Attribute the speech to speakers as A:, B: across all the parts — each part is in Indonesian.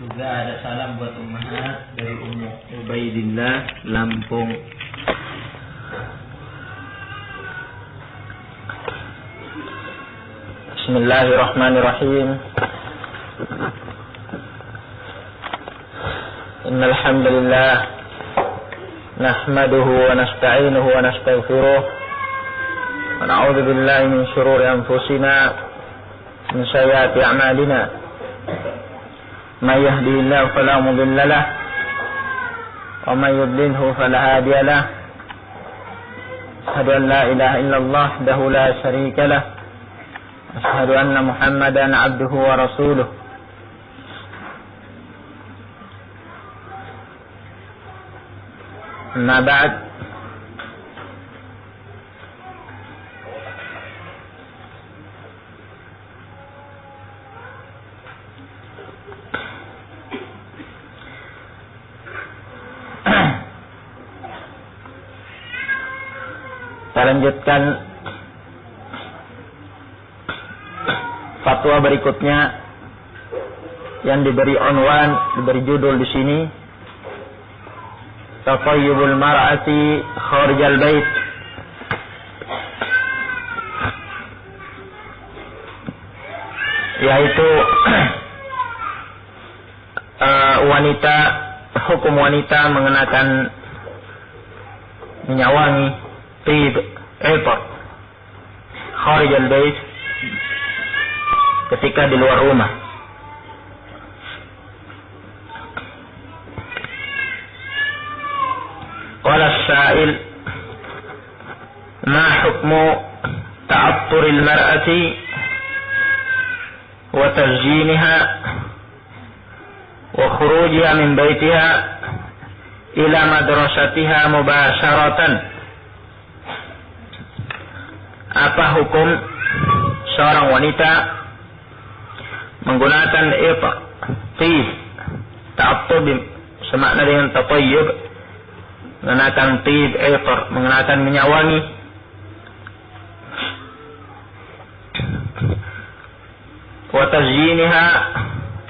A: Juga ada salam buat ummahat dari Ummu Ubaidillah, Lampung. Bismillahirrahmanirrahim. Innal hamdalillah nahmaduhu wa nasta'inuhu wa nastaghfiruh wa na'udzu billahi min shururi anfusina min sayyiati a'malina. من يهدي الله فلا مضل له ومن يضلله فلا هادي له أشهد أن لا إله إلا الله وحده لا شريك له أشهد أن محمدا عبده ورسوله أما بعد kita lanjutkan fatwa berikutnya yang diberi judul di sini, Tatayyubul mar'ati kharijal bait. Yaitu hukum wanita mengenakan minyak wangi, tib, kharij al-bait, ketika di luar rumah. Qala as-sa'il, ma hukmu ta'attur al-mar'ati wa tazjinha wa khurujiha min baitiha ila madrasatiha mubasharatan. Apa hukum seorang wanita menggunakan tib, ta'attub semakna dengan tatayyub, mengenakan tib, mengenakan minyak wangi, wa tazyiniha,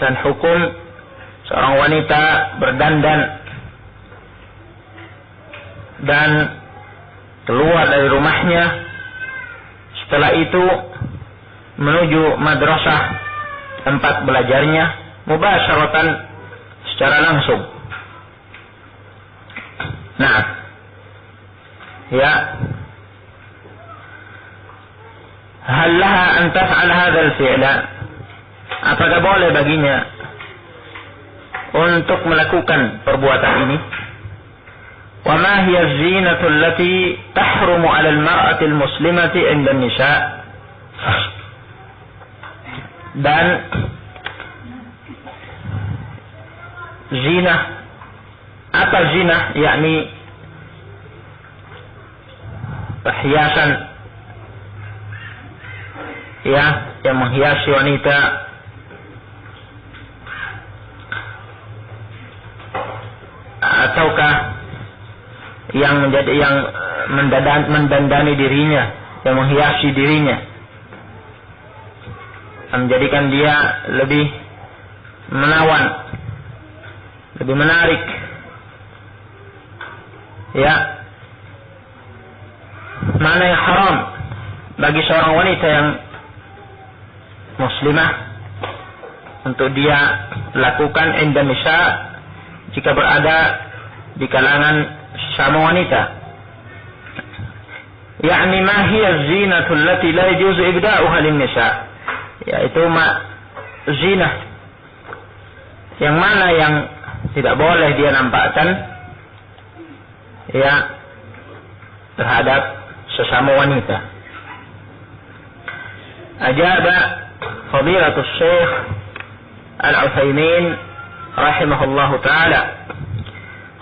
A: dan hukum seorang wanita berdandan dan keluar dari rumahnya, setelah itu menuju madrasah tempat belajarnya, mubasyaratan, secara langsung. Nah, ya, hal laha an taf'al hadzal fi'la? Apakah boleh baginya untuk melakukan perbuatan ini? Wa ma hiya az-zinatu allati tahrumu 'ala al-mar'ati al-muslimati 'inda an-nisa? Dan zina, apa zina? Yakni perhiasan, ya, yang menghiasi wanita, ataukah yang mendandani dirinya, yang menghiasi dirinya, menjadikan dia lebih menawan, lebih menarik, ya. Mana yang haram bagi seorang wanita yang muslimah untuk dia lakukan inda nisa, jika berada di kalangan sama wanita. Yakni ma hiya zinatu allati la yajuzu ibda'uha lin-nisa, yaitu zina yang mana yang tidak boleh dia nampakkan, ya, terhadap sesama wanita. Ajaba fadilatul Syekh Al-Utsaimin rahimahullahu taala,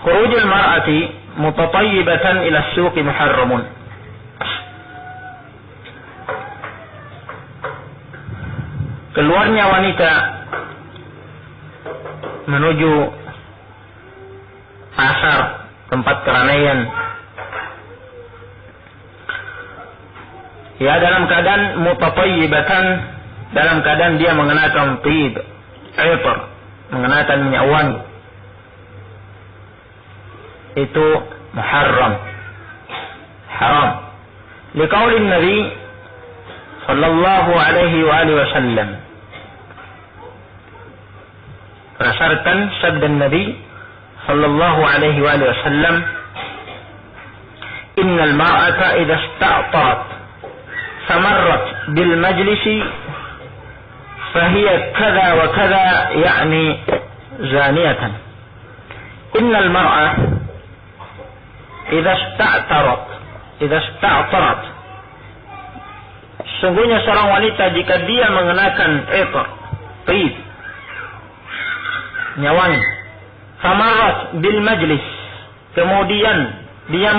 A: khurujul mar'ati mutatayyibatan ila as-suq muharramun. Keluarnya wanita menuju pasar, tempat keramaian, ya, dalam keadaan mutatayyibatan, dalam keadaan dia mengenakan tib, mengenakan minyak wangi, itu muharram, haram. Liqaulin Nabi sallallahu alaihi wa alihi wasallam, berdasarkan sabda Nabi sallallahu alaihi wa alihi wasallam, innal mar'ata idza ista'tarat famarrat bil majlisi fahiya kadza wa kadza, yakni zaniyatan. Innal mar'ah idza ista'tarat, sungguhnya seorang wanita jika dia mengenakan tib, nyawangi, famarrat bil majlis, kemudian dia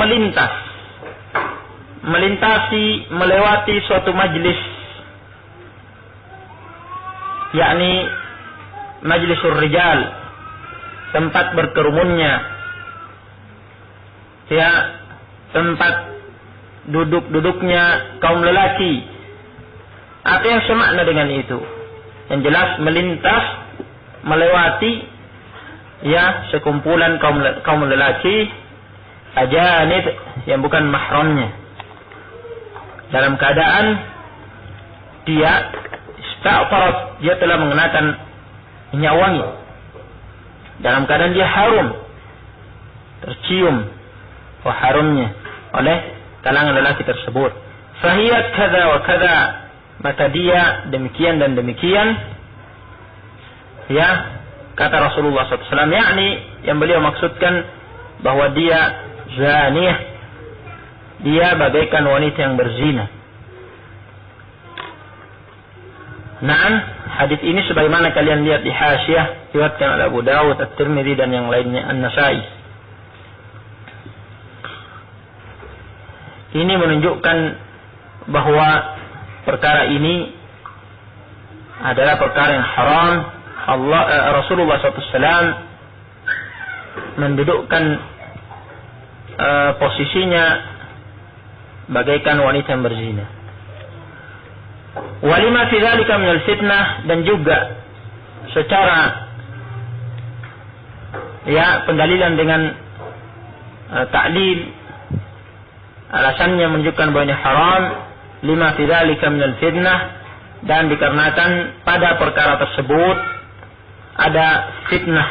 A: melewati suatu majlis, yakni majlisur rijal, tempat berkerumunnya, ya, tempat duduknya kaum lelaki. Apa yang semakna dengan itu? Yang jelas melewati, ya, sekumpulan kaum lelaki ajanib yang bukan mahramnya, dalam keadaan dia ista'tarat, dia telah mengenakan minyak wangi, dalam keadaan dia harum, tercium harumnya oleh kalangan lelaki tersebut. Fahiyat kadza wa kadza, maka dia demikian dan demikian, ya, kata Rasulullah SAW, yakni yang beliau maksudkan bahwa dia zaniyah, dia bagaikan wanita yang berzina. Naam, hadis ini sebagaimana kalian lihat di hasyiah, diriwayatkan oleh Abu Dawud, At-Tirmidzi dan yang lainnya, An-Nasa'i. Ini menunjukkan bahwa perkara ini adalah perkara yang haram. Rasulullah SAW mendudukkan posisinya bagaikan wanita yang berzina. Walima fi dzalika minal fitnah, dan juga secara, ya, pendalilan dengan ta'lil, alasannya menunjukkan bahwa ini haram, lima fi dzalika minal fitnah, dan dikarenakan pada perkara tersebut ada fitnah,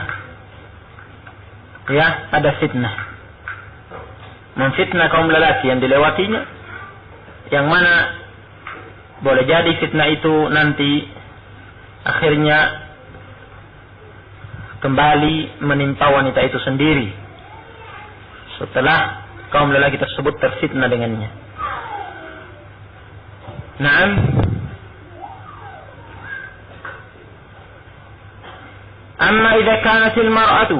A: ya, ada fitnah, memfitnah kaum lelaki yang dilewatinya, yang mana boleh jadi fitnah itu nanti akhirnya kembali menimpa wanita itu sendiri setelah kaum lelaki tersebut terfitnah dengannya. Naam. Amma idza kanat al-mar'atu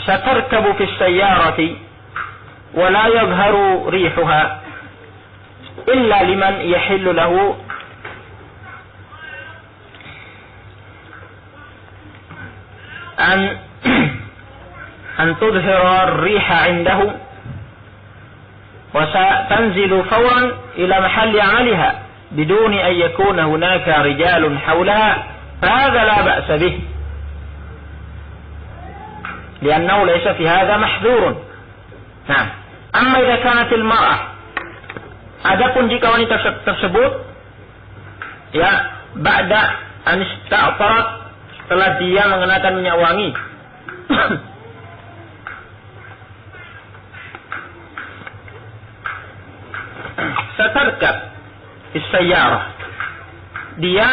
A: satarkabu fi as-sayyarati wa la yadhharu rihuha illa liman yahillu lahu an tudhhira ar-riha 'indahu wa tanzilu fawran ila mahalli 'amaliha biduni an yakuna hunaka rijalun hawlaha, fahadha la ba'sa bih li'annahu laysa fi hadha mahdhurun. Nah, amma idza kanat al-mar'ah, adapun jika wanita tersebut, ya, ba'da an ista'tarat, setelah dia mengenakan minyak wangi, satarkab fi sayyarah, dia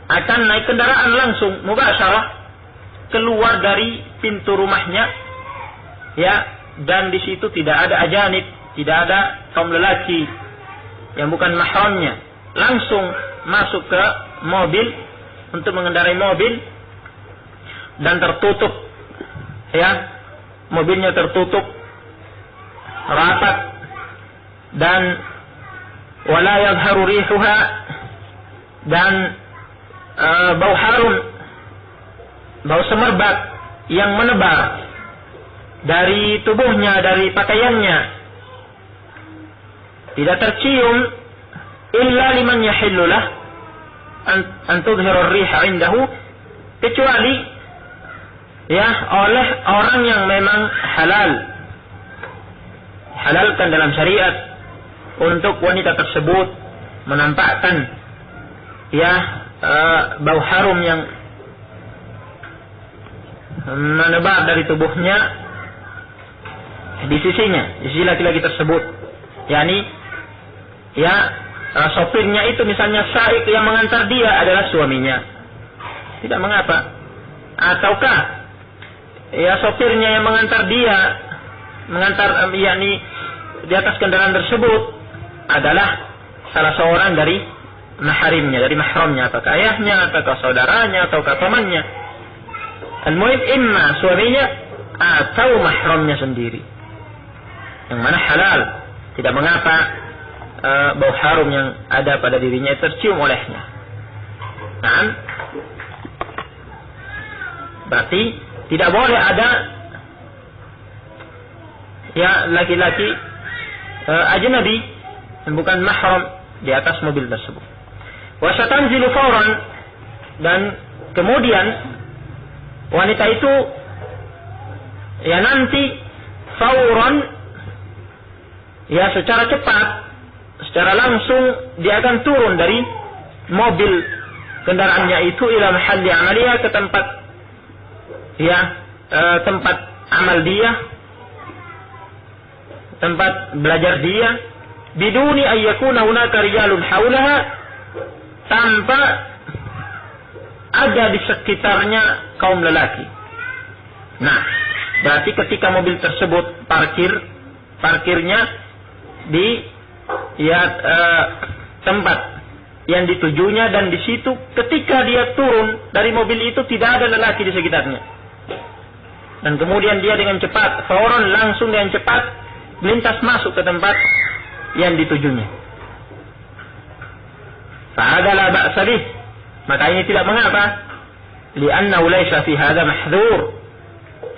A: akan naik kendaraan langsung mubasyarah keluar dari pintu rumahnya, ya, dan di situ tidak ada ajanib, tidak ada kaum lelaki yang bukan mahramnya, langsung masuk ke mobil untuk mengendarai mobil dan tertutup, ya, mobilnya tertutup rapat, dan wala yadhharu rihuha, dan bau harum, bau semerbak yang menebar dari tubuhnya, dari pakaiannya, tidak tercium, illa liman yahillulah an tudhhira ar-riha 'indahu, kecuali ya oleh orang yang memang halalkan dalam syariat untuk wanita tersebut menampakkan ya bau harum yang menebar dari tubuhnya di sisinya, di sisi laki-laki tersebut, yakni ya sopirnya itu misalnya saik yang mengantar dia adalah suaminya, tidak mengapa. Ataukah ya sopirnya yang mengantar dia, yakni di atas kendaraan tersebut adalah salah seorang dari mahrimnya, dari mahramnya, apakah ayahnya, ataukah saudaranya, ataukah temannya. Al-muhim imma suaminya atau mahramnya sendiri, yang mana halal, tidak mengapa bau harum yang ada pada dirinya tercium olehnya. Nah, berarti tidak boleh ada ya laki-laki ajnabi yang bukan mahram di atas mobil tersebut. Wa satanzilu fawran, dan kemudian wanita itu ya nanti fawran ya secara cepat, secara langsung dia akan turun dari mobil kendaraannya itu ila mahalli amaliha, ke tempat ya tempat amal dia, tempat belajar dia, biduni ayyakuna hunaka rijalun haulaha, tanpa ada di sekitarnya kaum lelaki. Nah, berarti ketika mobil tersebut parkirnya di tempat yang ditujunya, dan di situ ketika dia turun dari mobil itu tidak ada lelaki di sekitarnya, dan kemudian dia dengan cepat fauran langsung dengan cepat melintas masuk ke tempat yang ditujunya, fahadha la ba'sa bih, maka ini tidak mengapa, li'annahu laysa fi hadha mahdhur,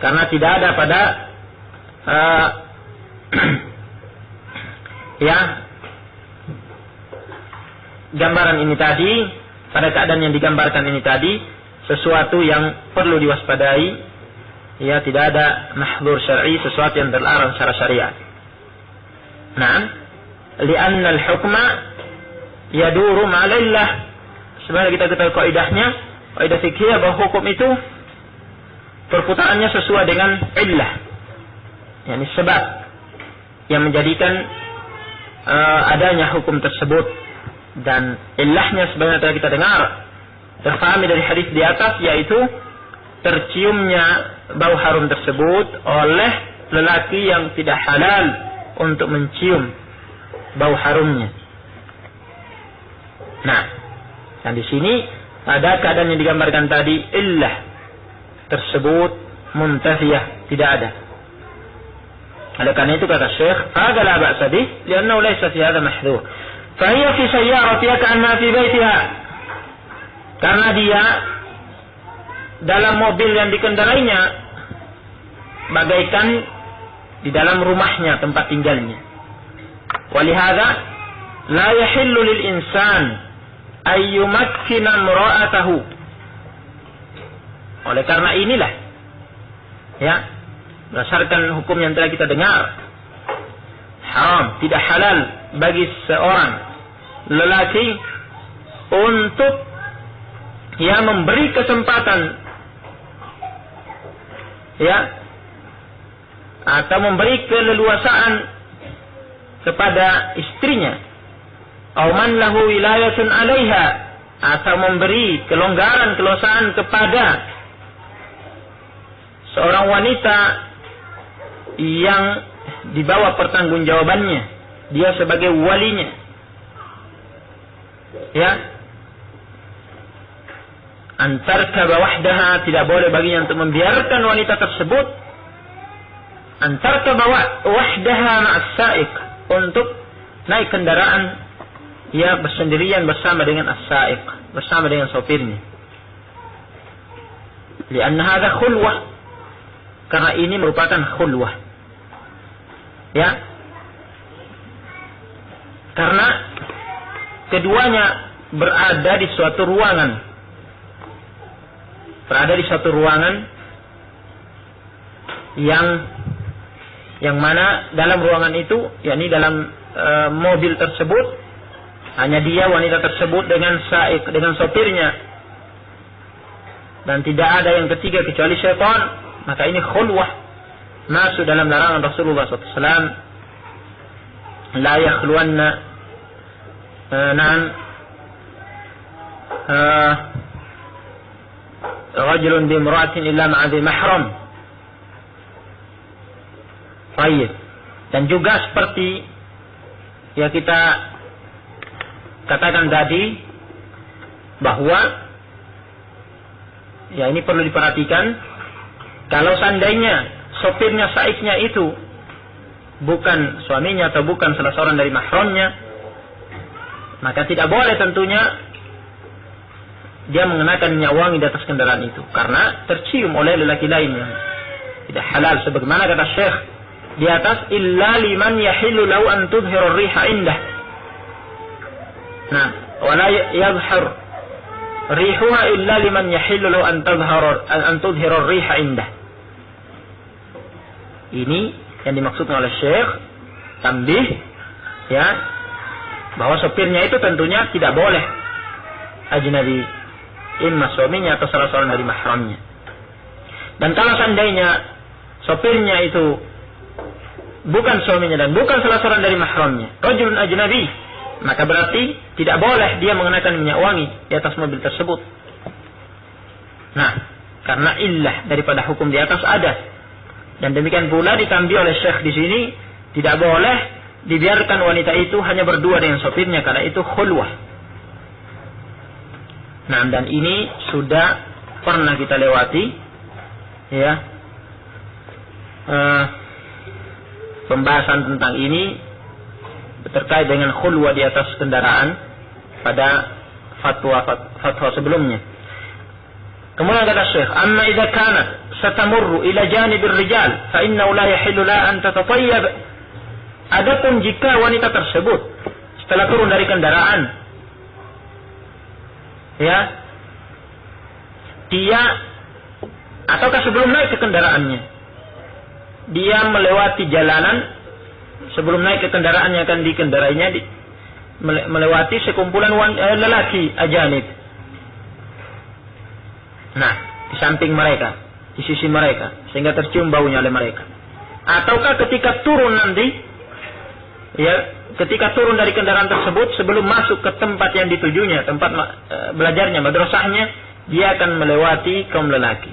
A: karena tidak ada pada ya gambaran ini tadi, pada keadaan yang digambarkan ini tadi, sesuatu yang perlu diwaspadai, ya tidak ada mahdhur syar'i, sesuatu yang terlarang secara syariat. Nah, li'anna al-hukma yaduru ma'alillah, sebenarnya kita ketahui kaidahnya, kaidah fikih bahwa hukum itu perputarannya sesuai dengan illah, yakni sebab yang menjadikan adanya hukum tersebut, dan illahnya sebenarnya telah kita dengar, terfahami dari hadis di atas, yaitu terciumnya bau harum tersebut oleh lelaki yang tidak halal untuk mencium bau harumnya. Nah, dan di sini ada keadaan yang digambarkan tadi, illah tersebut muntafiyah, tidak ada. Oleh karena itu kata Syekh, "Hadza la ba'sa bih, li'annahu laysa fi hadza mahdhur." Fa hiya fi sayyaratiha ka'anna fi baitiha. Karena dia dalam mobil yang dikendarainya bagaikan di dalam rumahnya, tempat tinggalnya. Wa lihadza la yahillu lil insan ayyumakkina imra'atahu. Oleh karena inilah, ya, berdasarkan hukum yang telah kita dengar, haram, tidak halal bagi seorang lelaki untuk ya memberi kesempatan, ya, atau memberi keleluasaan kepada istrinya, aw man lahu wilayatun 'alaiha, atau memberi kelonggaran kepada seorang wanita yang di bawah pertanggungjawabannya, dia sebagai walinya, ya, antarkaba wahdaha, tidak boleh baginya untuk membiarkan wanita tersebut antarkaba wahdaha ma'as sa'iq, untuk naik kendaraan ya bersendirian bersama dengan as-sa'iq, bersama dengan sopirnya. Lianna hadha khulwah, karena ini merupakan khulwah, ya, karena keduanya berada di suatu ruangan, yang mana dalam ruangan itu, yakni dalam mobil tersebut, hanya dia wanita tersebut dengan saik, dengan sopirnya, dan tidak ada yang ketiga kecuali syaitan, maka ini khulwah, masuk dalam larangan Rasulullah SAW. La yakhluwanna rajulun bimra'atin illa ma'a dhi mahram. Baik. Dan juga seperti ya kita katakan tadi, bahwa ya ini perlu diperhatikan, kalau seandainya sopirnya, saiknya itu bukan suaminya atau bukan salah seorang dari mahramnya, maka tidak boleh tentunya dia mengenakan minyak wangi di atas kendaraan itu, karena tercium oleh lelaki lainnya. Tidak halal, sebagaimana kata Syekh di atas, illa liman yahillu lahu an tudhhira ar-riha indah. Nah, wala yadhhar rihuha illa liman yahillu lahu an tudhhira ar-riha indah. Ini yang dimaksudkan oleh Syekh, tambih ya, bahwa sopirnya itu tentunya tidak boleh ajnabi, imma suaminya atau salah seorang dari mahramnya. Dan kalau seandainya sopirnya itu bukan suaminya dan bukan salah seorang dari mahramnya, rajulun ajnabi, maka berarti tidak boleh dia mengenakan minyak wangi di atas mobil tersebut. Nah, karena illah daripada hukum di atas ada. Dan demikian pula ditambah oleh Syekh di sini, tidak boleh dibiarkan wanita itu hanya berdua dengan sopirnya, karena itu khulwah. Nah, dan ini sudah pernah kita lewati, ya, pembahasan tentang ini terkait dengan khulwah di atas kendaraan pada fatwa sebelumnya. Kemudian kata Syekh, amma idza kanat satamurru ila janibir rijal fa innahu la yahillu la an tatatayyab. Adapun jika wanita tersebut setelah turun dari kendaraan, ya, dia ataukah sebelum naik ke kendaraannya, dia melewati jalanan, sebelum naik ke kendaraan yang akan dikendarainya, melewati sekumpulan lelaki ajanib. Nah, di samping mereka, di sisi mereka, sehingga tercium baunya oleh mereka. Ataukah ketika turun nanti, ya, ketika turun dari kendaraan tersebut, sebelum masuk ke tempat yang ditujunya, tempat belajarnya, madrasahnya, dia akan melewati kaum lelaki.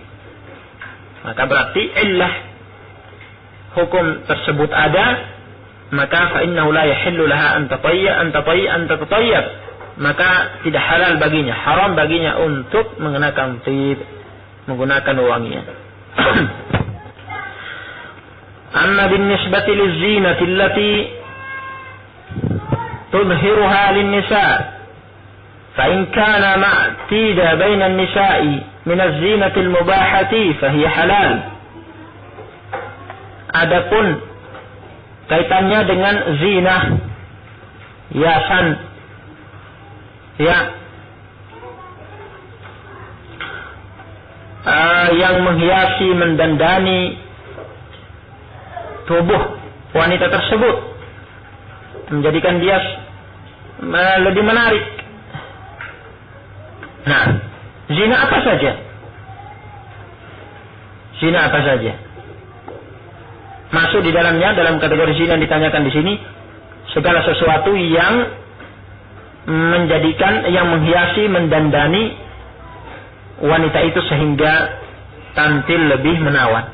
A: Maka berarti illah hukum tersebut ada, maka fa innahu la yahillu laha an tatatayyab, maka tidak halal baginya, haram baginya untuk mengenakan thib, menggunakan wangian. Amma binisbati lizinati allati tudhiruha lin-nisa, fa in kana ma'tida baina an-nisa'i min az-zinati al-mubahati fa hiya halal. Adapun kaitannya dengan zinah, hiasan, ya, yang menghiasi, mendandani tubuh wanita tersebut, menjadikan dia lebih menarik. Nah, zina apa saja? Zina apa saja? Masuk di dalamnya, dalam kategori zina yang ditanyakan di sini, segala sesuatu yang menjadikan, yang menghiasi, mendandani wanita itu sehingga tampil lebih menawan.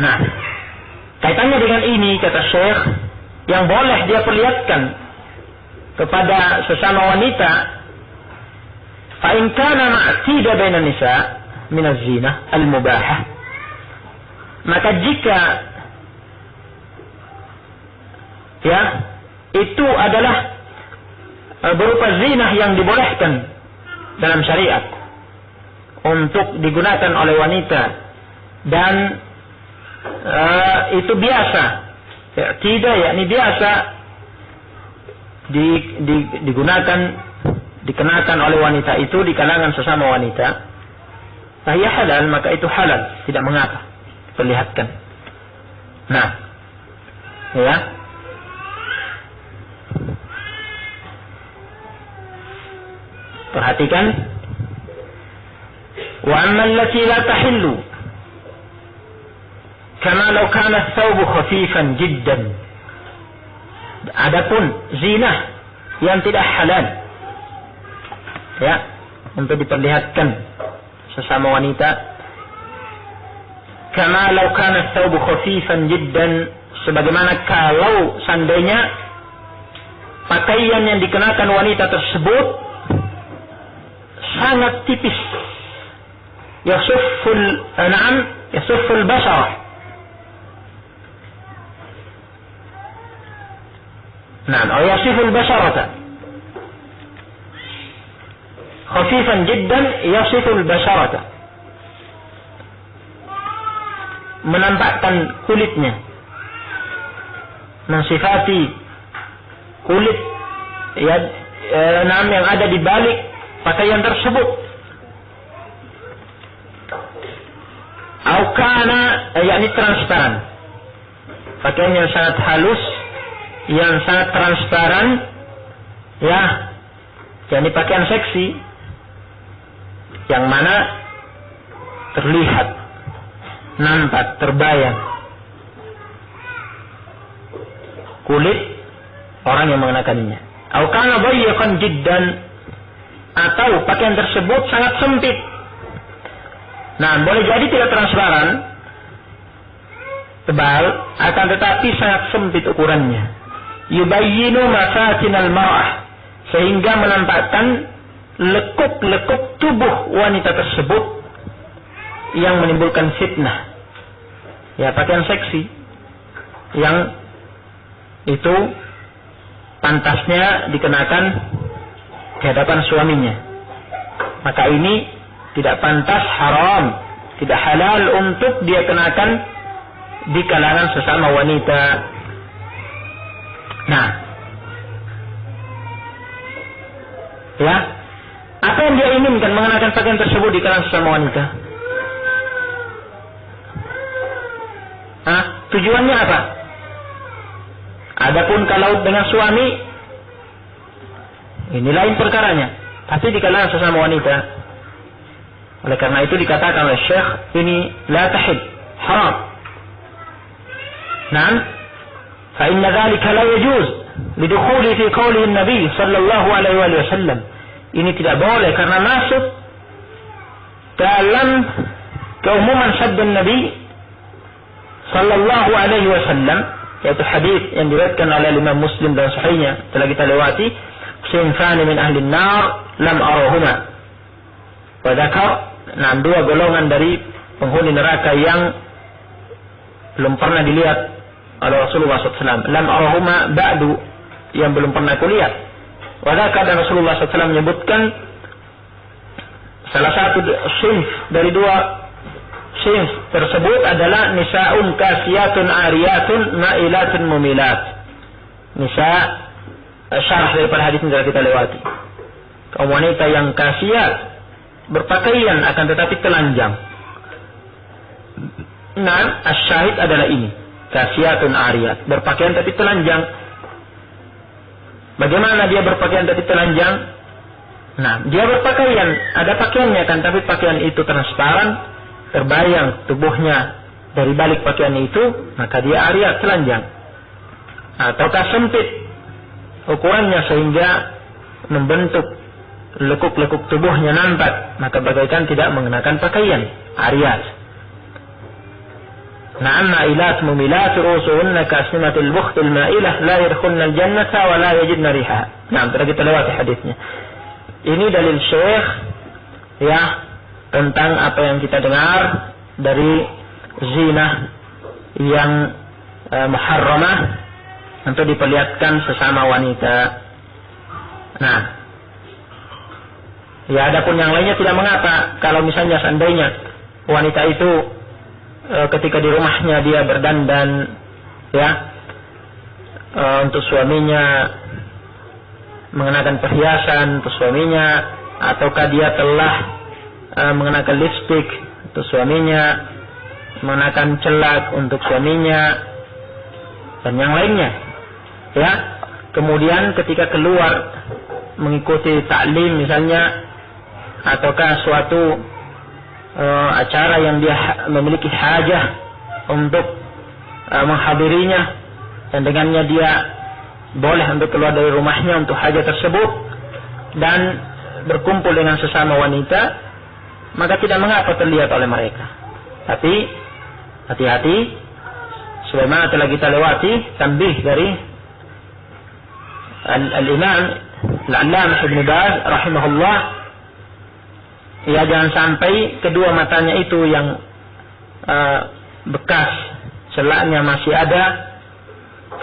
A: Nah, kaitannya dengan ini, kata Syekh, yang boleh dia perlihatkan kepada sesama wanita, fa in kana ma'tida bainan nisa min az-zinah al-mubahah, maka jika ya itu adalah berupa zinah yang dibolehkan dalam syariat untuk digunakan oleh wanita, dan itu biasa, tidak, yakni biasa dikenakan oleh wanita itu di kalangan sesama wanita, fahiyah halal, maka itu halal, tidak mengapa. diperlihatkan. Nah, ya. Perhatikan. Wa amma allati la tahillu kama law kana ath-thawbu khafifan jiddan. Adapun zina yang tidak halal, ya, untuk diperlihatkan sesama wanita, kama law kana ath-thawbu khafifan jiddan, sebagaimana kalau seandainya pakaian yang dikenakan wanita tersebut sangat tipis, yasufful basharah. Nah, atau yasiful basharata. Khafifan jiddan yasiful basharata. Menampakkan kulitnya, mensifati kulit ya, yang ada di balik pakaian tersebut. Aukana, yakni transparan, pakaian yang sangat halus, yang sangat transparan, ya, yakni pakaian seksi, yang mana terlihat, nampak, terbayang kulit orang yang mengenakannya. Aukana dayyiqan jiddan, atau pakaian tersebut sangat sempit. Nah, boleh jadi tidak transparan, tebal, akan tetapi sangat sempit ukurannya. Yubayyinu mafatinal mar'ah, sehingga menampakkan lekuk-lekuk tubuh wanita tersebut yang menimbulkan fitnah. Ya, pakaian seksi yang itu pantasnya dikenakan di hadapan suaminya, maka ini tidak pantas, haram, tidak halal untuk dia kenakan di kalangan sesama wanita. Nah, ya, apa yang dia inginkan mengenakan pakaian tersebut di kalangan sesama wanita? Tujuannya apa? Adapun kalau dengan suami, ini lain perkaranya. Tapi di kalangan sesama wanita, oleh karena itu dikatakan oleh Syekh, ini la tahid, haram. Naam, fa inna dzalika la yajuz lidukhuli fi qawli Nabi sallallahu alaihi wasallam. Ini tidak boleh karena masuk dalam keumuman sabda Nabi sallallahu alaihi wasallam, yaitu hadis yang diriwayatkan oleh Imam Muslim dan sahihnya telah kita lewati, sinfani min ahli nar lam arahuma. Wa dzakar, dua golongan dari penghuni neraka yang belum pernah dilihat oleh Rasulullah SAW. Lam arahuma ba'du, yang belum pernah kulihat. Wa dzakar, dan Rasulullah SAW menyebutkan salah satu sinf dari dua sinf tersebut adalah nisa'un kasiyatun ariyatun ma'ilatun mumilat. Nisa, syarah daripada hadis yang telah kita lewati. Kaum wanita yang kasiyat, berpakaian akan tetapi telanjang. Nah, asyahid adalah ini, kasiyatun ariyat, berpakaian tapi telanjang. Bagaimana dia berpakaian tapi telanjang? Nah, dia berpakaian, ada pakaiannya kan, tapi pakaian itu transparan, terbayang tubuhnya dari balik pakaian itu, maka dia ariyat, telanjang. Ataukah sempit ukurannya sehingga membentuk lekuk-lekuk tubuhnya nampak, maka bagaikan tidak mengenakan pakaian, ariyat. Na'am ma'ilat mumilat rusuhunna kasnimatul bukhtil ma'ilah la yadkhulna al-jannata wa la yajidna riha. Nah, telah kita lewati hadisnya. Ini dalil Syekh, ya, tentang apa yang kita dengar dari zina yang muharramah untuk diperlihatkan sesama wanita. Nah, ya, adapun yang lainnya tidak mengapa kalau misalnya seandainya wanita itu ketika di rumahnya dia berdandan, ya, untuk suaminya, mengenakan perhiasan untuk suaminya, ataukah dia telah mengenakan lipstik untuk suaminya, mengenakan celak untuk suaminya dan yang lainnya. Ya, kemudian ketika keluar mengikuti taklim misalnya, ataukah suatu acara yang dia memiliki hajah untuk menghadirinya, dan dengannya dia boleh untuk keluar dari rumahnya untuk hajat tersebut dan berkumpul dengan sesama wanita, maka tidak mengapa terlihat oleh mereka. Tapi hati-hati, sebagaimana telah kita lewati tanbih dari Al-Imam Al-Allamah Ibn Baz rahimahullah, ya, jangan sampai kedua matanya itu yang bekas celaknya masih ada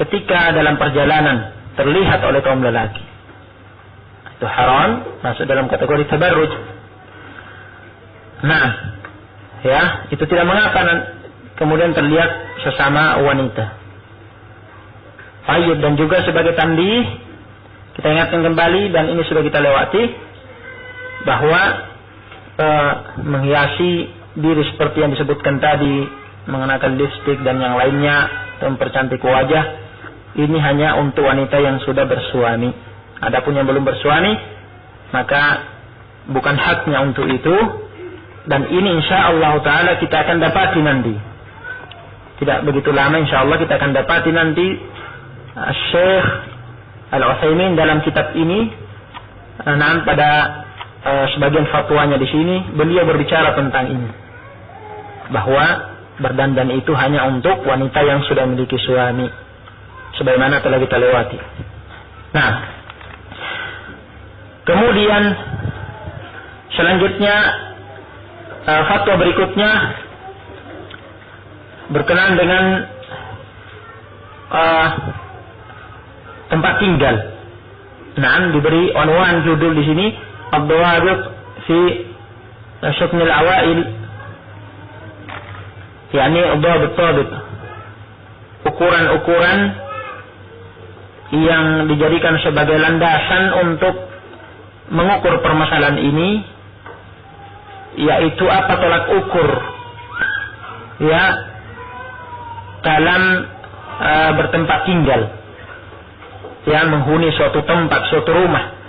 A: ketika dalam perjalanan terlihat oleh kaum lelaki. Itu haram, masuk dalam kategori tabarruj. Nah, ya, itu tidak mengapa kemudian terlihat sesama wanita. Baik, dan juga sebagai tanbih kita ingatkan kembali, dan ini sudah kita lewati, bahwa menghiasi diri seperti yang disebutkan tadi, mengenakan lipstik dan yang lainnya, mempercantik wajah, ini hanya untuk wanita yang sudah bersuami. Adapun yang belum bersuami, maka bukan haknya untuk itu, dan ini insyaallah taala kita akan dapati nanti. Tidak begitu lama insyaallah kita akan dapati nanti Syekh Al-Utsaimin dalam kitab ini, pada sebagian fatwanya di sini beliau berbicara tentang ini, bahwa berdandan itu hanya untuk wanita yang sudah memiliki suami, sebagaimana telah kita lewati. Nah, kemudian selanjutnya fatwa berikutnya berkenaan dengan tempat tinggal. Nah, diberi unwan judul di sini ad-dawabit fi syukn al-awail, yakni ad-dawabit, ukuran-ukuran yang dijadikan sebagai landasan untuk mengukur permasalahan ini, yaitu apa tolak ukur, ya, dalam bertempat tinggal, yang menghuni suatu tempat, suatu rumah,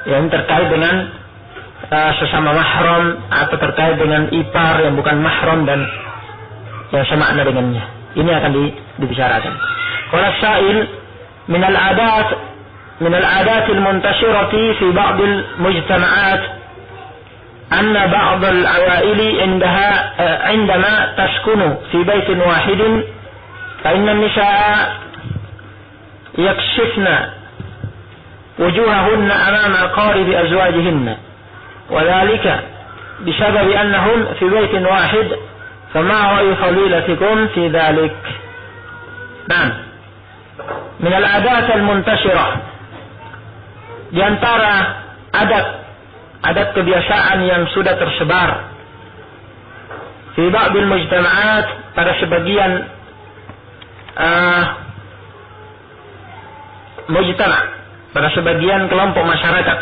A: yang terkait dengan sesama mahram atau terkait dengan ipar yang bukan mahram dan yang semakna dengannya. Ini akan dibicarakan. Qala sa'il min al-'adat al-muntashirati fi ba'd al-mujtama'at anna ba'd al-'awaili عندما تسكن في بيت واحد فإن النساء يكشفن وجوههن أمام أقارب أزواجهن وذلك بسبب أنهم في بيت واحد فما رأي فضيلتكم في ذلك. نعم، من العادات المنتشرة, di antara adat kebiasaan yang sudah tersebar fi ba'dil mujtama'at, pada sebagian mujtama', pada sebagian kelompok masyarakat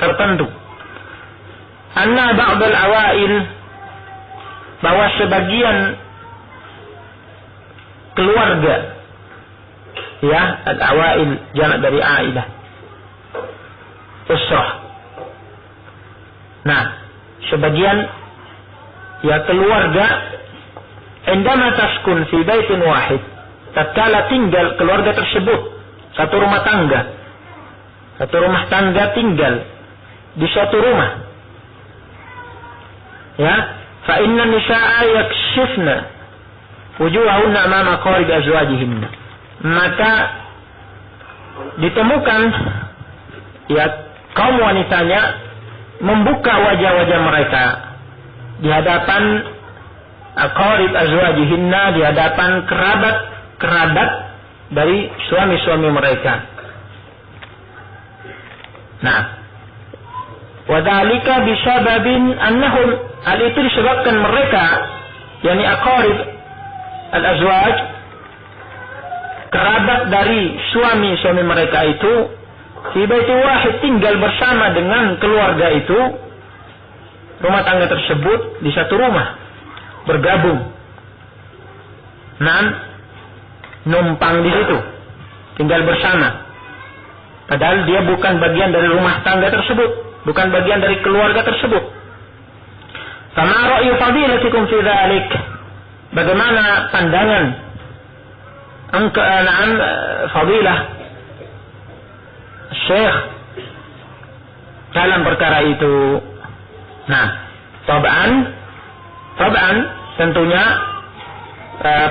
A: tertentu, anna ba'dal awail, bahwa sebagian keluarga, ya, al-awail jamak dari ailah, usrah. Nah, sebagian ya keluarga, indama taskun fi baitin wahid, tatkala tinggal keluarga tersebut, satu rumah tangga tinggal di suatu rumah, ya, fa inna nisaa yakshifna wujuhahunna amama qarib azwajihinna, maka ditemukan ya kaum wanitanya membuka wajah-wajah mereka di hadapan aqarib azwajihinna, di hadapan kerabat dari suami-suami mereka. Nah, wadhalika bisababin annahum, hal itu disebabkan mereka, yakni aqarib al-azwaj, kerabat dari suami-suami mereka itu, fi baitin wahid, tinggal bersama dengan keluarga itu, rumah tangga tersebut di satu rumah. bergabung, numpang di situ, tinggal bersama. Padahal dia bukan bagian dari rumah tangga tersebut, bukan bagian dari keluarga tersebut. Fama ra'yu fadilatikum fi dzalik? Bagaimana pandangan fadilah Syekh dalam perkara itu? Nah, tab'an tentunya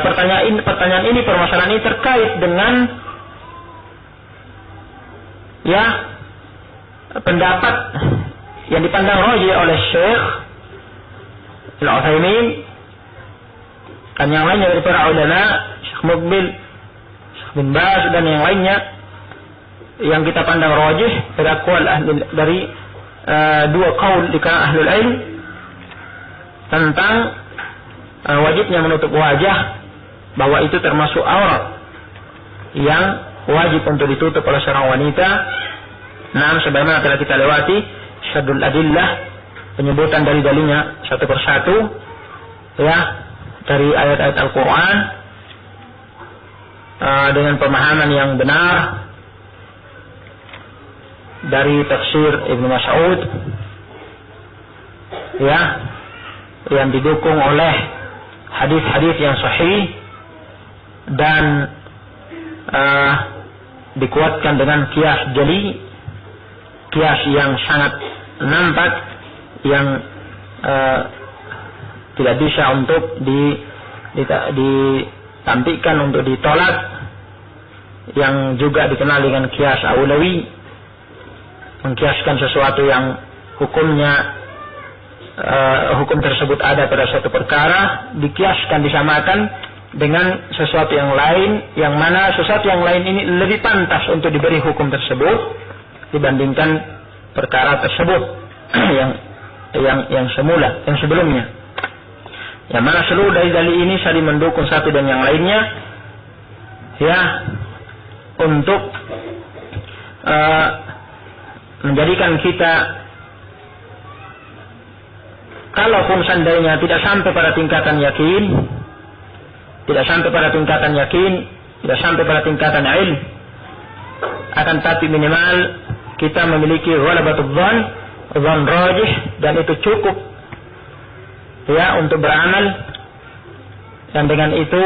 A: pertanyaan ini, permasalahan ini terkait dengan pendapat yang dipandang rajih oleh Syekh Al-Utsaimin dan yang lainnya dari para ulama, Syekh Muqbil, Syekh bin Baz dan yang lainnya, yang kita pandang rajih dari aqwal dari dua qaul di kalangan ahlul ilm tentang wajibnya menutup wajah, bahwa itu termasuk aurat yang wajib untuk ditutup oleh seorang wanita. Sebagaimana telah kita lewati syadul adillah, penyebutan dari dalilnya satu persatu dari ayat-ayat Al-Quran dengan pemahaman yang benar dari tafsir Ibnu Mas'ud yang didukung oleh hadis-hadis yang sahih dan dikuatkan dengan qiyas jali, qiyas yang sangat nampak, yang tidak bisa untuk ditampilkan, untuk ditolak, yang juga dikenal dengan qiyas aulawi, mengkiaskan sesuatu yang hukum tersebut ada pada suatu perkara, dikiaskan, disamakan dengan sesuatu yang lain, yang mana sesuatu yang lain ini lebih pantas untuk diberi hukum tersebut dibandingkan perkara tersebut yang sebelumnya. Yang mana seluruh dalil ini saling mendukung satu dan yang lainnya, untuk menjadikan kita, kalaupun seandainya tidak sampai pada tingkatan yakin, tidak sampai pada tingkatan ilm, akan tapi minimal kita memiliki ghalabatul dzan rajih, dan itu cukup untuk beramal, dan dengan itu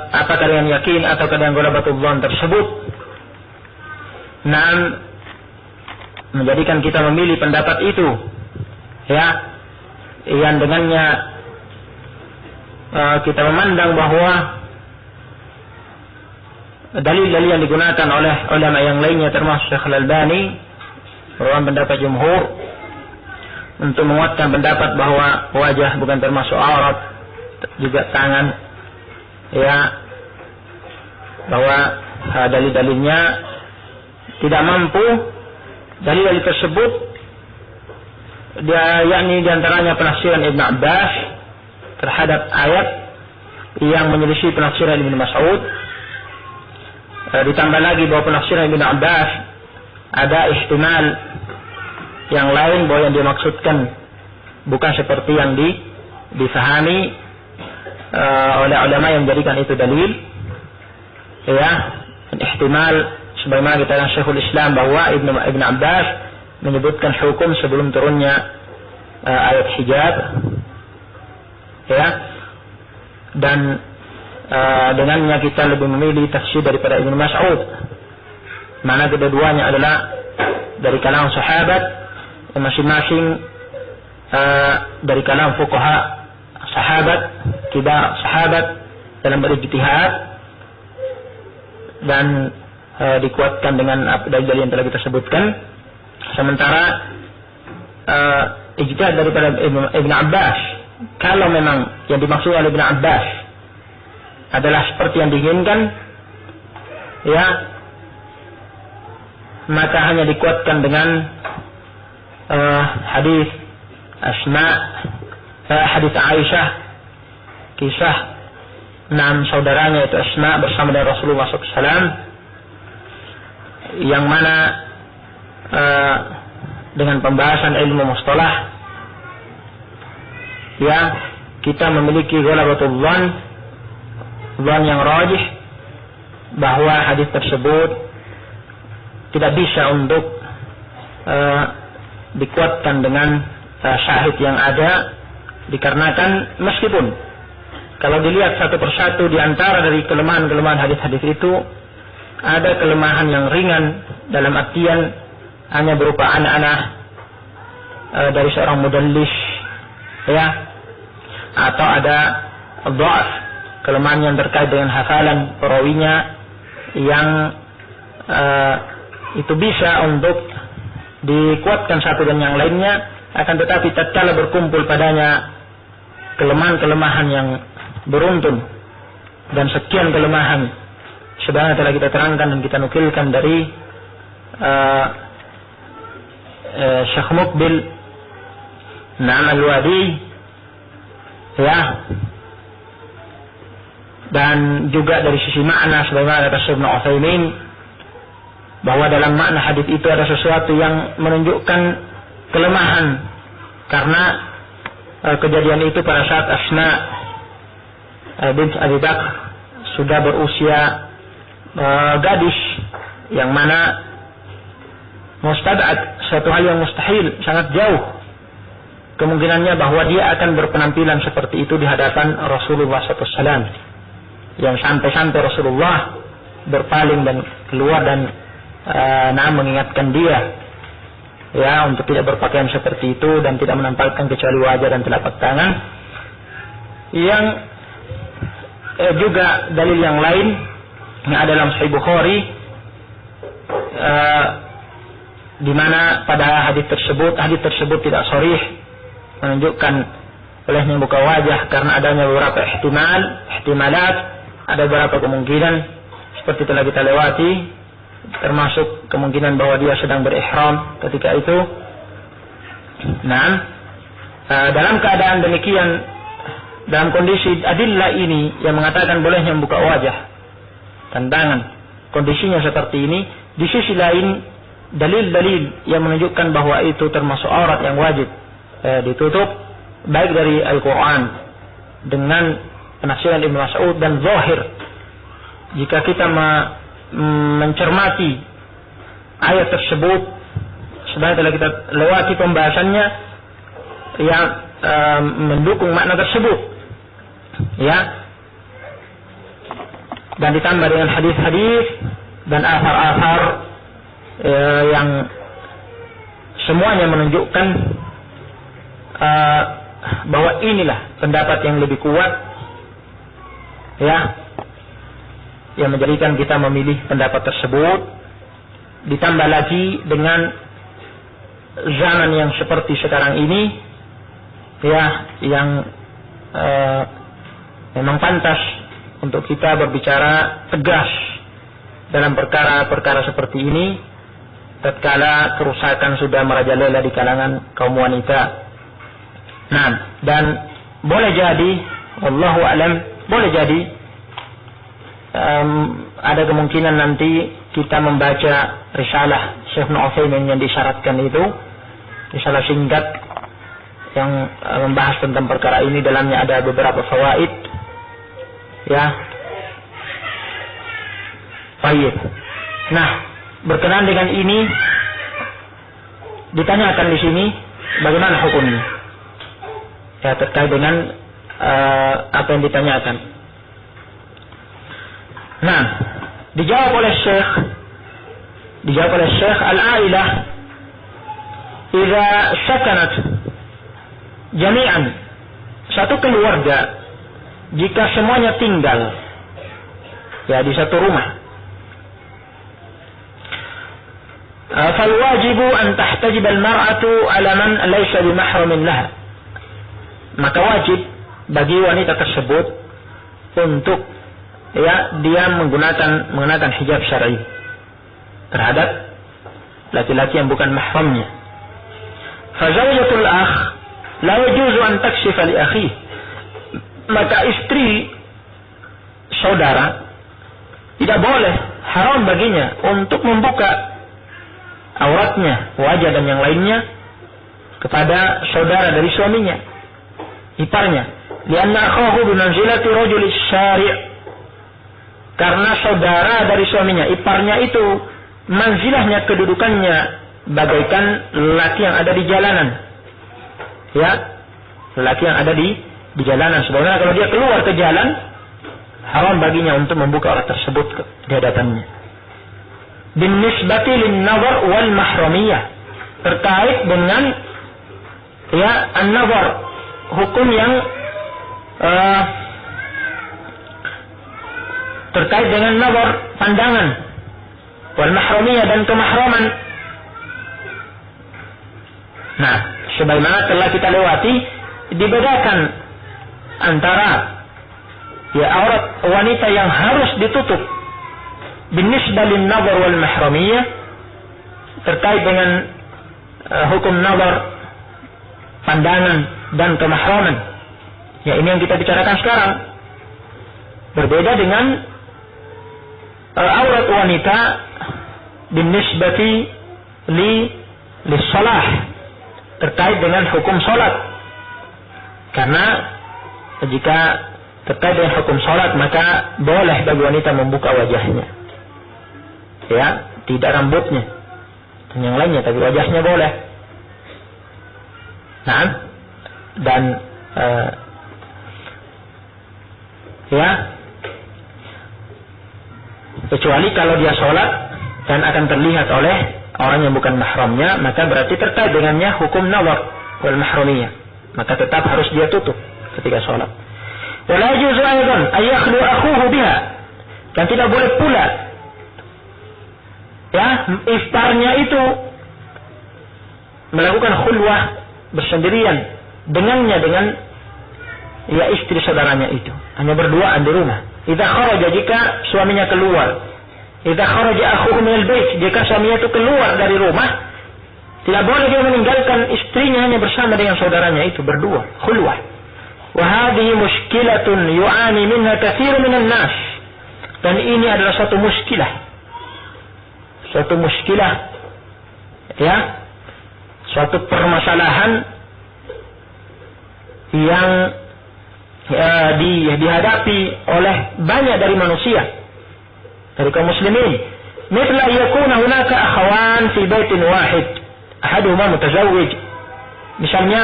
A: apakah dengan yakin atau dengan ghalabatul dzan tersebut menjadikan kita memilih pendapat itu, yang dengannya kita memandang bahwa dalil-dalil yang digunakan oleh ulama yang lainnya termasuk Syekh Al-Albani merupakan pendapat jumhur untuk menguatkan pendapat bahwa wajah bukan termasuk aurat, juga tangan, bahwa dalil-dalilnya tidak mampu, dalil-dalil tersebut yakni diantaranya penafsiran Ibn Abbas terhadap ayat yang menyelisih penafsiran Ibn Mas'ud. Ditambah lagi bahwa penafsiran Ibn Abbas ada ihtimal yang lain, bahwa yang dimaksudkan bukan seperti yang difahami oleh ulama yang menjadikan itu dalil. Ihtimal sebagaimana kita lihat Syekhul Islam bahwa Ibn Abbas menyebutkan hukum sebelum turunnya ayat hijab, dan dengannya kita lebih memilih tafsir daripada Ibnu Mas'ud, mana kedua-duanya adalah dari kalangan sahabat, masing-masing dari kalangan fuqaha sahabat, kibar sahabat dalam berijtihad, dan dikuatkan dengan dalil yang telah kita sebutkan. Sementara ijtihad daripada Ibn Abbas, kalau memang yang dimaksud oleh Ibn Abbas adalah seperti yang diinginkan, maka hanya dikuatkan dengan hadis hadis Aisyah, kisah 6 saudaranya itu Asma bersama dengan Rasulullah SAW, yang mana dengan pembahasan ilmu mustalah ya kita memiliki ghalabatul dzan yang rajih bahwa hadis tersebut tidak bisa untuk dikuatkan dengan syahid yang ada, dikarenakan meskipun kalau dilihat satu persatu di antara dari kelemahan-kelemahan hadis-hadis itu ada kelemahan yang ringan dalam artian hanya berupa anak-anak dari seorang mudallis, ya, atau ada dha'af, kelemahan yang terkait dengan hafalan perawinya yang itu bisa untuk dikuatkan satu dan yang lainnya, akan tetapi tatkala berkumpul padanya kelemahan-kelemahan yang beruntun dan sekian kelemahan sebagaimana telah kita terangkan dan kita nukilkan dari Syekh Muqbil Al-Wadi, ya, dan juga dari sisi makna sebagaimana kata Syekh Ibnu Utsaimin bahwa dalam makna hadis itu ada sesuatu yang menunjukkan kelemahan karena kejadian itu pada saat Asma bint Abi Bakar sudah berusia gadis, yang mana mustabad, suatu hal yang mustahil, sangat jauh kemungkinannya bahwa dia akan berpenampilan seperti itu di hadapan Rasulullah SAW, yang sampai-sampai Rasulullah berpaling dan keluar dan mengingatkan dia, ya, untuk tidak berpakaian seperti itu dan tidak menampakkan kecuali wajah dan telapak tangan. Yang juga dalil yang lain yang ada dalam Sahih Bukhari, di mana pada hadis tersebut tidak sharih menunjukkan bolehnya buka wajah karena adanya beberapa ihtimalat, ada beberapa kemungkinan seperti telah kita lewati, termasuk kemungkinan bahwa dia sedang berihram ketika itu. Nah, dalam keadaan demikian, dalam kondisi adillah ini yang mengatakan bolehnya membuka wajah dan tangan, kondisinya seperti ini, di sisi lain dalil-dalil yang menunjukkan bahwa itu termasuk aurat yang wajib ditutup, baik dari Al-Quran dengan penafsiran Ibnu Mas'ud dan zahir. Jika kita mencermati ayat tersebut, sebenarnya telah kita lewati pembahasannya yang mendukung makna tersebut, ya, dan ditambah dengan hadis-hadis dan athar-athar yang semuanya menunjukkan bahwa inilah pendapat yang lebih kuat, ya, yang menjadikan kita memilih pendapat tersebut. Ditambah lagi dengan zaman yang seperti sekarang ini, ya, yang memang pantas untuk kita berbicara tegas dalam perkara-perkara seperti ini tatkala kerusakan sudah merajalela di kalangan kaum wanita. Nah, dan boleh jadi, wallahu alam, boleh jadi ada kemungkinan nanti kita membaca risalah Syekh Ibnu Utsaimin yang disyaratkan itu, risalah singkat yang membahas tentang perkara ini. Dalamnya ada beberapa fawaid, ya. Baik. Nah, berkenaan dengan ini ditanyakan di sini bagaimana hukumnya, ya, terkait dengan apa yang ditanyakan. Nah, dijawab oleh Syekh al-ailah idza sakanat jami'an, satu keluarga jika semuanya tinggal, ya, di satu rumah, fal wajibu an tahtajib al-mar'atu ala man laysa bi mahramin laha, maka wajib bagi wanita tersebut untuk, ya, dia mengenakan hijab syar'i terhadap laki-laki yang bukan mahramnya. Fa zawjatul akh la yajuzu an takshifa li akhihi, maka istri saudara tidak boleh, haram baginya untuk membuka auratnya, wajah dan yang lainnya kepada saudara dari suaminya. iparnya. Lianna akhahu bimanzilati rajuli syari'. Karena saudara dari suaminya, iparnya itu manzilahnya, kedudukannya bagaikan lelaki yang ada di jalanan. Ya, lelaki yang ada di jalanan. Sebagaimana kalau dia keluar ke jalan, haram baginya untuk membuka orang tersebut di hadapannya. Binisbati lin-nazar wal mahramiyah, terkait dengan ya an-nazar, hukum yang terkait dengan nazar, pandangan, wal mahramiyah, dan kemahraman. Nah, sebagaimana telah kita lewati, dibedakan antara ya aurat wanita yang harus ditutup binisbah lin-nazar wal mahramiyah, terkait dengan hukum nazar, pandangan, dan kemahraman. Ya, ini yang kita bicarakan sekarang. Berbeda dengan aurat wanita binisbati lis-shalah, terkait dengan hukum salat. Karena jika terkait dengan hukum salat, maka boleh bagi wanita membuka wajahnya. Ya, tidak rambutnya dan yang lainnya, tapi wajahnya boleh. Nah, dan ya, kecuali kalau dia sholat dan akan terlihat oleh orang yang bukan mahramnya, maka berarti terkait dengannya hukum nazar wal mahramiyah, maka tetap harus dia tutup ketika sholat. Wala yajuzu aidan ay yakhlu akhuhu biha, dan tidak boleh pula ya iftarnya itu melakukan khulwah bersendirian dengannya, dengan ya istri saudaranya itu, hanya berduaan di rumah. Idza kharaja, jika suaminya keluar. Idza kharaja akhuhu minal bait, jika suaminya itu keluar dari rumah, tidak boleh dia meninggalkan istrinya hanya bersama dengan saudaranya itu, berdua, khulwah. Wa hadhihi mushkilatun yu'ani minha katsirun minan nas. Dan ini adalah suatu muskilah. Suatu muskilah, ya, suatu permasalahan yang dihadapi oleh banyak dari manusia, dari kaum muslimin. Mithla yakuna hunaka akhawan fi baitin wahid, ahaduhuma mutazawwij. Misalnya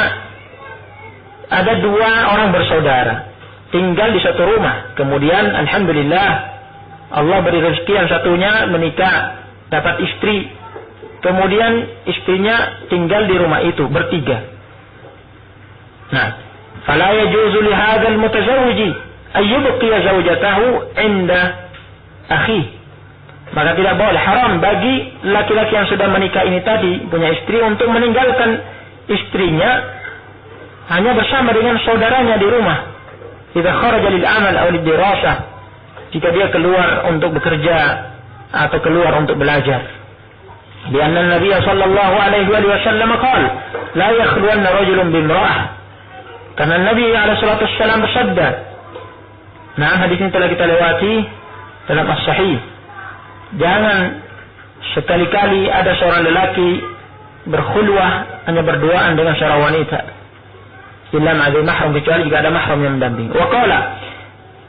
A: ada dua orang bersaudara tinggal di satu rumah, kemudian alhamdulillah Allah beri rezeki yang satunya menikah, dapat istri, kemudian istrinya tinggal di rumah itu bertiga. Nah, fala yajuzu li hadzal mutazawwiji ay yubqiya zawjatahu 'inda akhi. Maka tidak boleh, haram bagi laki-laki yang sudah menikah ini tadi, punya istri, untuk meninggalkan istrinya hanya bersama dengan saudaranya di rumah. Idza kharaja lil amal aw lid dirasah, jika dia keluar untuk bekerja atau keluar untuk belajar. Lianna Nabi sallallahu alaihi wasallam qala la yakhluwanna rajulun bimra'ah. Karena Nabi alaihi wasallam bersabda, nah hadis ini telah kita lewati dalam as-sahih, jangan sekali-kali ada seorang lelaki berkhulwah, hanya berduaan dengan seorang wanita, illa ma'adhi mahram, kecuali jika ada mahram yang mendampingi. Wa qala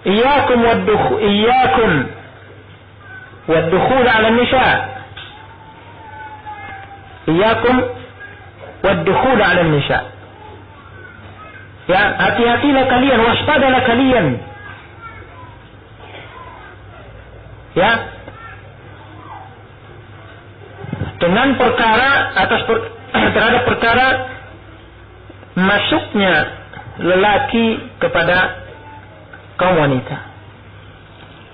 A: iyyakum wad-dukhul 'ala an-nisa, iyyakum wad-dukhul 'ala an-nisa. Ya, hati-hatilah kalian, waspadalah kalian. Ya, dengan perkara terhadap perkara masuknya lelaki kepada kaum wanita.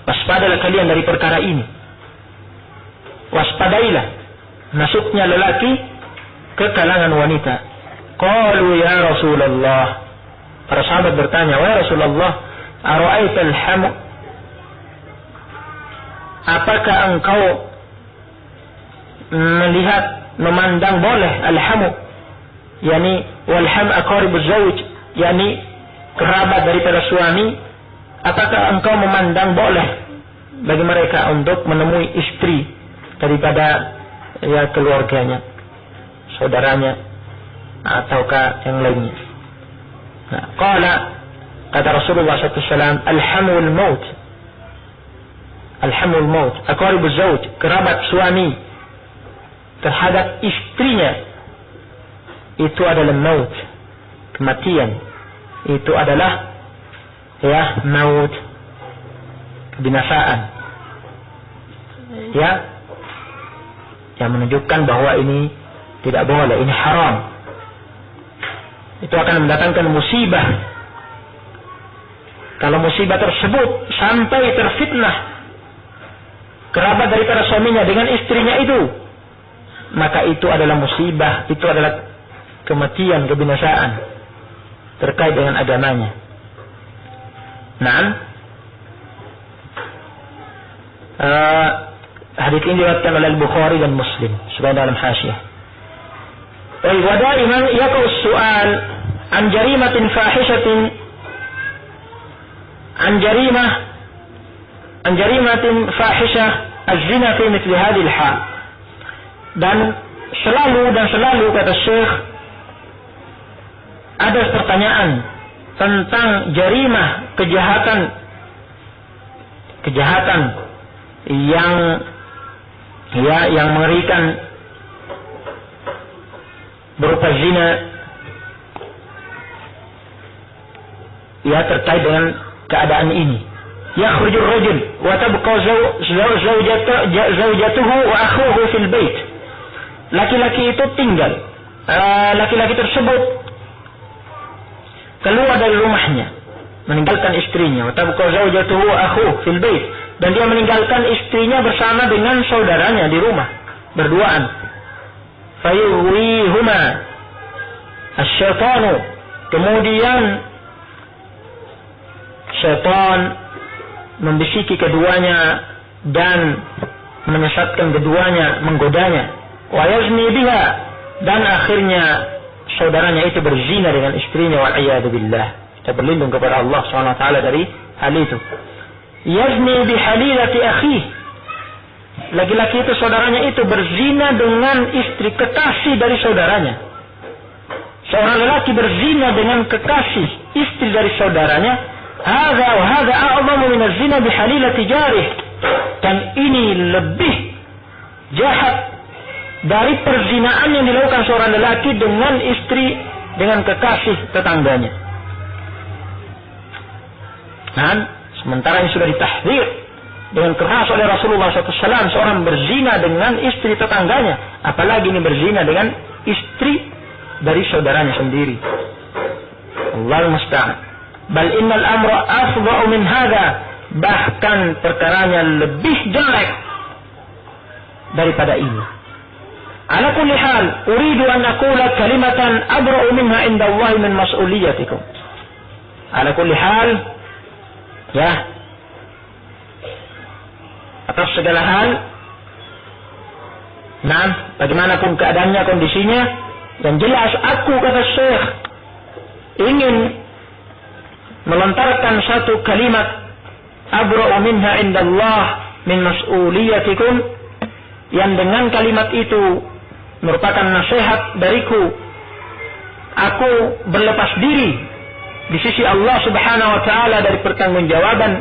A: Waspadalah kalian dari perkara ini. Waspadailah masuknya lelaki ke kalangan wanita. Qalu ya Rasulullah, para sahabat bertanya, wahai Rasulullah, ara'aita al-hamu, apakah engkau melihat, memandang boleh al-hamu, yakni wal-ham aqaribuz zawj, yakni kerabat daripada suami, apakah engkau memandang boleh bagi mereka untuk menemui istri daripada ya keluarganya, saudaranya, ataukah yang lainnya? Nah, Qala, kata Rasulullah SAW, alhamul maut. Alhamul maut, aqrabuz zauj, kerabat suami terhadap istrinya itu adalah maut, kematian. Itu adalah ya maut, kebinasaan. Ya, yang menunjukkan bahwa ini tidak boleh, ini haram. Itu akan mendatangkan musibah. Kalau musibah tersebut sampai terfitnah kerabat daripada suaminya dengan istrinya itu, maka itu adalah musibah, itu adalah kematian, kebinasaan terkait dengan agamanya. Naam. Hadis ini diriwayatkan oleh Al-Bukhari dan Muslim sebagai dalam hasyiah. Wa daiman yaqau as-su'al an jarimatin fahishatin an jarimatin fahishah az-zina fi mithli hadhihi al-hal. Dan selalu kata Syekh, ada pertanyaan tentang jarimah, kejahatan yang mengerikan berupa zina, ya, terkait dengan keadaan ini. Yakhrujur rajul wa tabqa zawjatuhu wa akhuhu fil bait. Laki-laki itu tinggal, laki-laki tersebut keluar dari rumahnya, meninggalkan istrinya, wa tabqa zawjatuhu wa akhuhu fil bait, dan dia meninggalkan istrinya bersama dengan saudaranya di rumah, berduaan. Fayuwihuma asy-syaitanu, kemudian syaitan membisiki keduanya dan menyesatkan keduanya, menggodanya. Wa yazni biha, dan akhirnya saudaranya itu berzina dengan istrinya, wal iyadu billah. Kita berlindung kepada Allah SWT dari hal itu. Yazni bihalilati akhih, laki-laki itu, saudaranya itu berzina dengan istri kekasih dari saudaranya. Seorang lelaki berzina dengan kekasih istri dari saudaranya. Hadza wa hadza a'zamu min az-zina bihalilati jarih. Dan ini lebih jahat dari perzinaan yang dilakukan seorang lelaki dengan istri, dengan kekasih tetangganya. Dan sementara ini sudah ditahdzir dengan keras oleh Rasulullah SAW, seorang berzina dengan istri tetangganya, apalagi ini berzina dengan istri dari saudaranya sendiri. Allahu musta'an. Bal innal amra afdha'u min hadha, bahkan perkaranya lebih jelek daripada ini. Ala kulli hal, uridu an aqula kalimatan abra'u minha inda Allah min mas'uliyatikum. Ala kulli hal, ya, atas segala hal, nah, bagaimanapun keadaannya, kondisinya, yang jelas aku, kata Syekh, ingin melontarkan satu kalimat abra'u minha indallah min mas'uliyatikum, yang dengan kalimat itu merupakan nasihat dariku, aku berlepas diri di sisi Allah Subhanahu wa taala dari pertanggungjawaban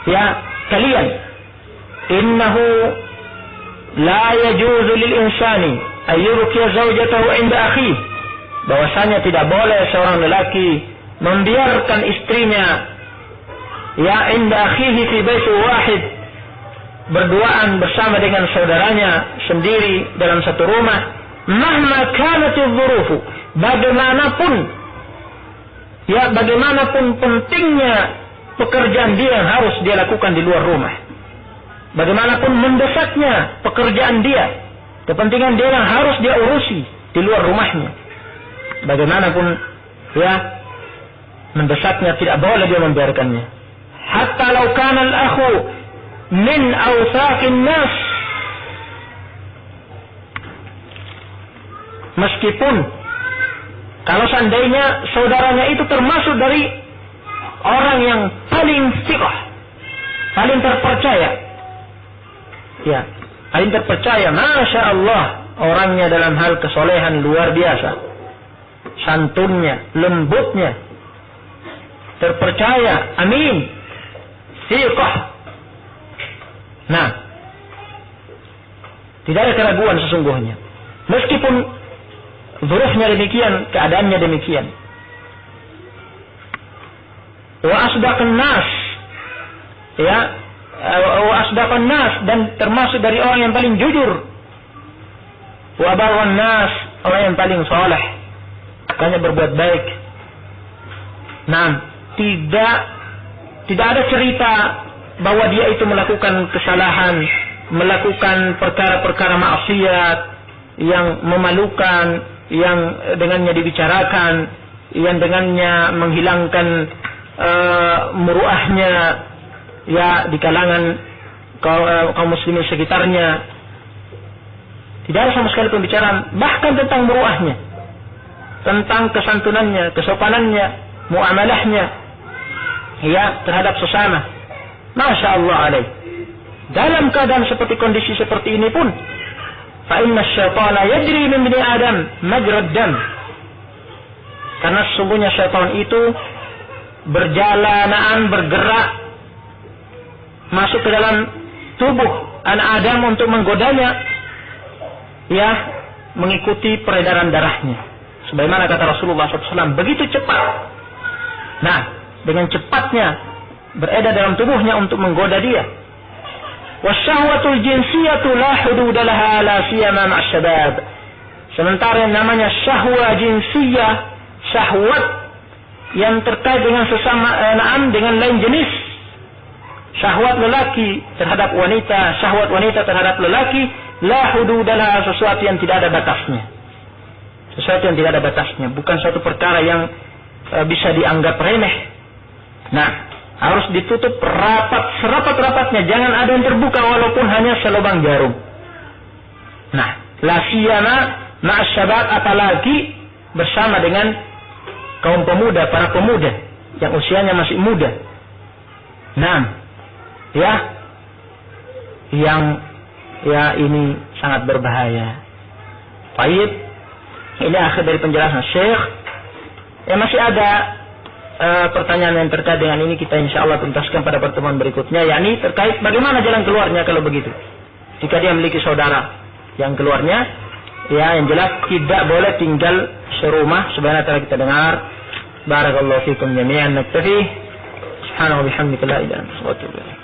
A: ya kalian. Innahu la yajuzu lil insani ay yurkiya zawjatahu inda akhihi, bahwasanya tidak boleh seorang lelaki membiarkan istrinya ya inda akhihi fi baiti wahid, berduaan bersama dengan saudaranya sendiri dalam satu rumah. Mahma kanatiz dzurufu, bagaimanapun pentingnya pekerjaan dia yang harus dia lakukan di luar rumah, bagaimanapun mendesaknya pekerjaan dia, kepentingan dia yang harus dia urusi di luar rumahnya, bagaimanapun ya mendesaknya, tidak boleh dia membiarkannya. Hatta law kana al-akhu min awsaqin nas, meskipun kalau seandainya saudaranya itu termasuk dari orang yang paling thiqah, paling terpercaya, ya, paling terpercaya, masya Allah, orangnya dalam hal kesolehan luar biasa, santunnya, lembutnya, terpercaya, amin, thiqah. Nah, tidak ada keraguan sesungguhnya. Meskipun zurufnya demikian, keadaannya demikian. Wa asdaqan nas, ya, wa asdaqan nas, dan termasuk dari orang yang paling jujur. Wa barran nas, orang yang paling saleh, hanya berbuat baik. Nah, tidak ada cerita bahwa dia itu melakukan kesalahan, melakukan perkara-perkara maksiat yang memalukan, yang dengannya dibicarakan, yang dengannya menghilangkan muruahnya, ya, di kalangan kaum muslimin sekitarnya. Tidak ada sama sekali pembicaraan bahkan tentang muruahnya, tentang kesantunannya, kesopanannya, muamalahnya, ya, terhadap sesama. Masya Allah alaih. Dalam keadaan seperti kondisi seperti ini pun, fa inna syaitana yajri min bani Adam majrad dam. Karena sesungguhnya syaitan itu bergerak masuk ke dalam tubuh anak Adam untuk menggodanya, ya, mengikuti peredaran darahnya. Sebagaimana kata Rasulullah SAW, begitu cepat. Nah, dengan cepatnya beredar dalam tubuhnya untuk menggoda dia. Wasyahwatul jinsiyatu la hududa laha la siyama ma'asyabab. Sementara yang namanya syahwa jinsiyah, syahwat yang terkait dengan sesama dengan lain jenis, syahwat lelaki terhadap wanita, syahwat wanita terhadap lelaki, la hududa laha, sesuatu yang tidak ada batasnya. Sesuatu yang tidak ada batasnya, bukan suatu perkara yang bisa dianggap remeh. Nah, harus ditutup rapat, serapat-rapatnya, jangan ada yang terbuka walaupun hanya selubang jarum. Nah, la siyama ma'asyabab, apalagi bersama dengan kaum pemuda, para pemuda yang usianya masih muda. Nah, ya, yang, ya, ini sangat berbahaya. Baik, ini akhir dari penjelasan Syekh. Masih ada pertanyaan yang terkait dengan ini, kita insya Allah tuntaskan pada pertemuan berikutnya, yakni terkait bagaimana jalan keluarnya kalau begitu. Jika dia memiliki saudara yang keluarnya, ya, yang jelas tidak boleh tinggal serumah sebagaimana telah kita dengar. Barakallahu fikum jami'an, naktafi. Subhanahu wa bihamdika la ilaha illa anta, astaghfiruka wa atubu ilaik.